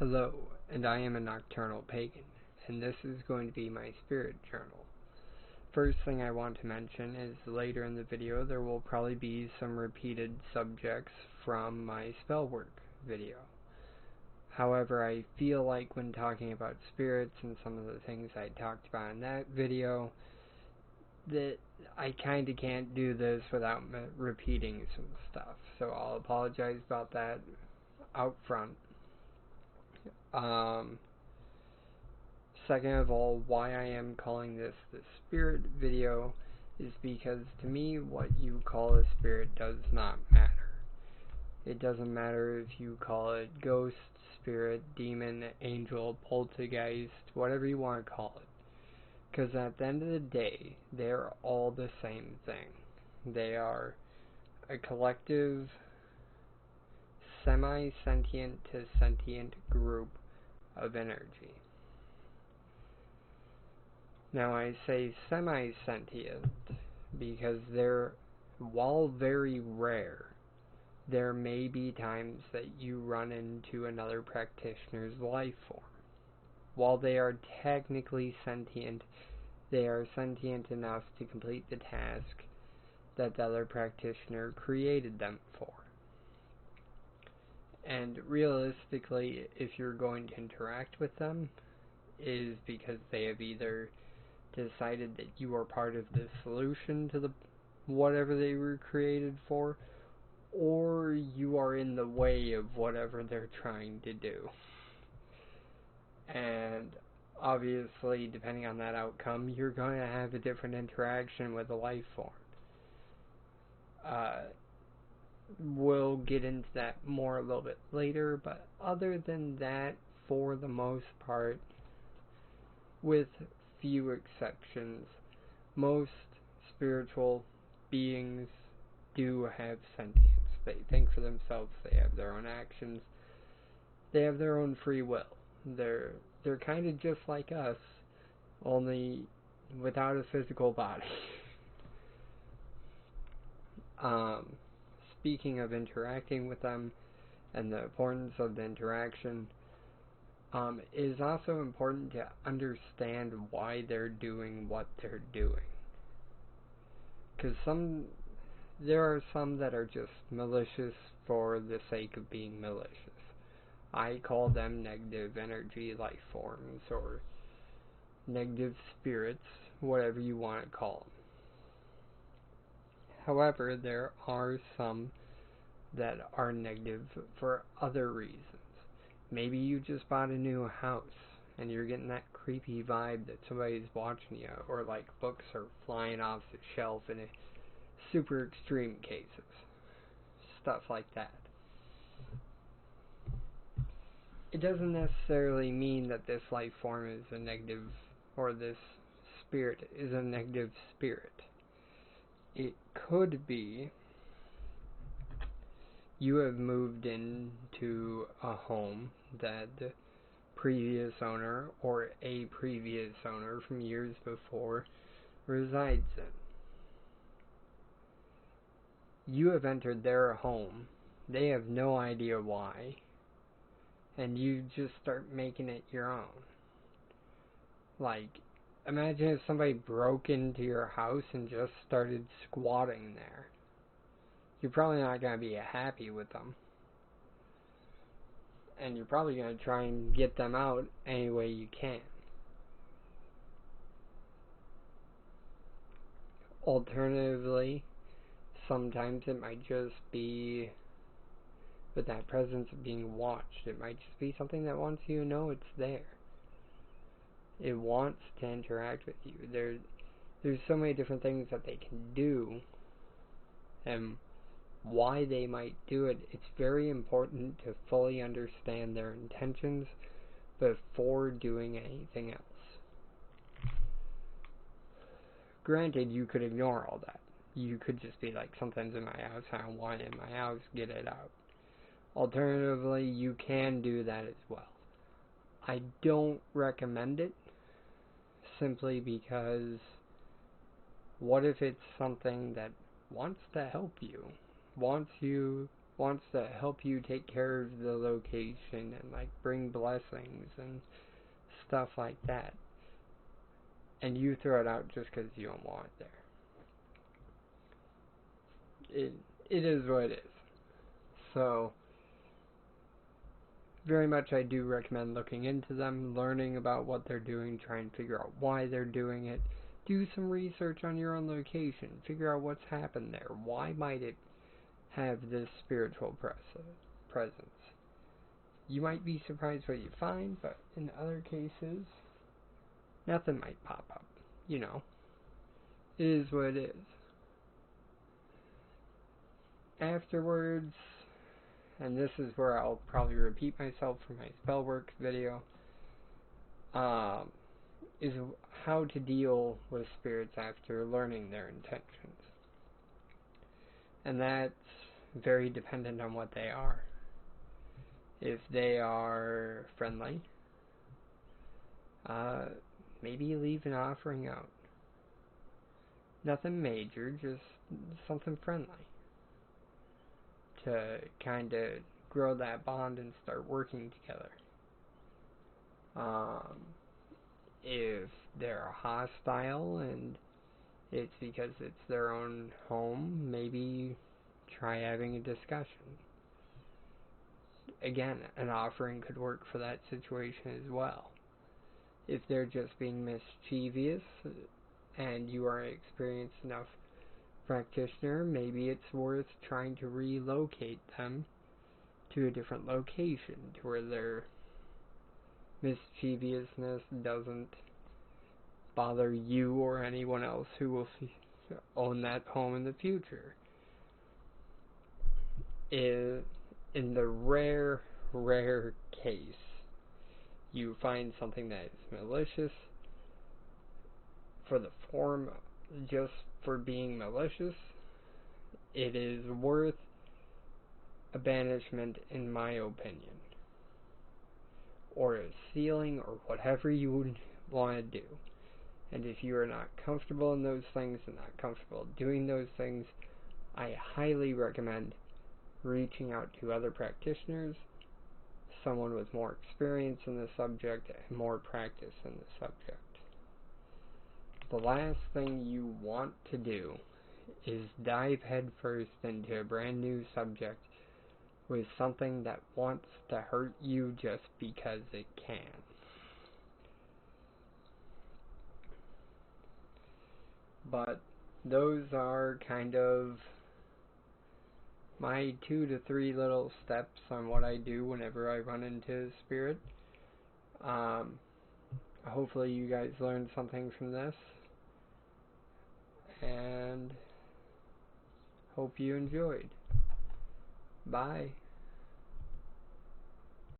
Hello, and I am a nocturnal pagan, and this is going to be my spirit journal. First thing I want to mention is later in the video there will probably be some repeated subjects from my spell work video. However, I feel like when talking about spirits and some of the things I talked about in that video, that I kinda can't do this without repeating some stuff, so I'll apologize about that out front. Second of all, why I am calling this the spirit video is because to me what you call a spirit does not matter. It doesn't matter if you call it ghost, spirit, demon, angel, poltergeist, whatever you want to call it. Because at the end of the day, they're all the same thing. They are a collective, semi-sentient to sentient group of energy. Now I say semi-sentient because while very rare, there may be times that you run into another practitioner's life form. While they are technically sentient, they are sentient enough to complete the task that the other practitioner created them for. And realistically, if you're going to interact with them, is because they have either decided that you are part of the solution to whatever they were created for, or you are in the way of whatever they're trying to do. And obviously, depending on that outcome, you're going to have a different interaction with a life form. We'll get into that more a little bit later, but other than that, for the most part, with few exceptions, most spiritual beings do have sentience. They think for themselves, they have their own actions, they have their own free will. They're kind of just like us, only without a physical body. Speaking of interacting with them and the importance of the interaction, it is also important to understand why they're doing what they're doing. Because there are some that are just malicious for the sake of being malicious. I call them negative energy life forms, or negative spirits, whatever you want to call them. However, there are some that are negative for other reasons. Maybe you just bought a new house and you're getting that creepy vibe that somebody's watching you, or like books are flying off the shelf in super extreme cases. Stuff like that. It doesn't necessarily mean that this life form is a negative, or this spirit is a negative spirit. It could be you have moved into a home that the previous owner or a previous owner from years before resides in. You have entered their home. They have no idea why. And you just start making it your own. Like, imagine if somebody broke into your house and just started squatting there. You're probably not going to be happy with them. And you're probably going to try and get them out any way you can. Alternatively, sometimes it might just be with that presence of being watched. It might just be something that wants you to know it's there. It wants to interact with you. There's so many different things that they can do, and why they might do it. It's very important to fully understand their intentions before doing anything else. Granted, you could ignore all that. You could just be like, something's in my house, I don't want it in my house, get it out. Alternatively, you can do that as well. I don't recommend it, simply because what if it's something that wants to help you, wants you wants to help you take care of the location and like bring blessings and stuff like that. And you throw it out just because you don't want it there. It is what it is. So, very much I do recommend looking into them, learning about what they're doing, try and figure out why they're doing it. Do some research on your own location. Figure out what's happened there. Why might it have this spiritual presence? You might be surprised what you find, but in other cases, nothing might pop up. You know, it is what it is. Afterwards, and this is where I'll probably repeat myself for my spell work video, is how to deal with spirits after learning their intentions. And that's very dependent on what they are. If they are friendly, maybe leave an offering out. Nothing major, just something friendly to kind of grow that bond and start working together. If they're hostile and it's because it's their own home, maybe try having a discussion. Again, an offering could work for that situation as well. If they're just being mischievous and you are an experienced enough practitioner, maybe it's worth trying to relocate them to a different location to where their mischievousness doesn't bother you or anyone else who will own that home in the future. In the rare case you find something that is malicious for the form, just for being malicious, it is worth a banishment in my opinion, or a sealing, or whatever you would want to do. And if you are not comfortable in those things and not comfortable doing those things, I highly recommend reaching out to other practitioners, someone with more experience in the subject and more practice in the subject. The last thing you want to do is dive headfirst into a brand new subject with something that wants to hurt you just because it can. But those are kind of my 2 to 3 little steps on what I do whenever I run into a spirit. Hopefully you guys learned something from this, and hope you enjoyed. Bye.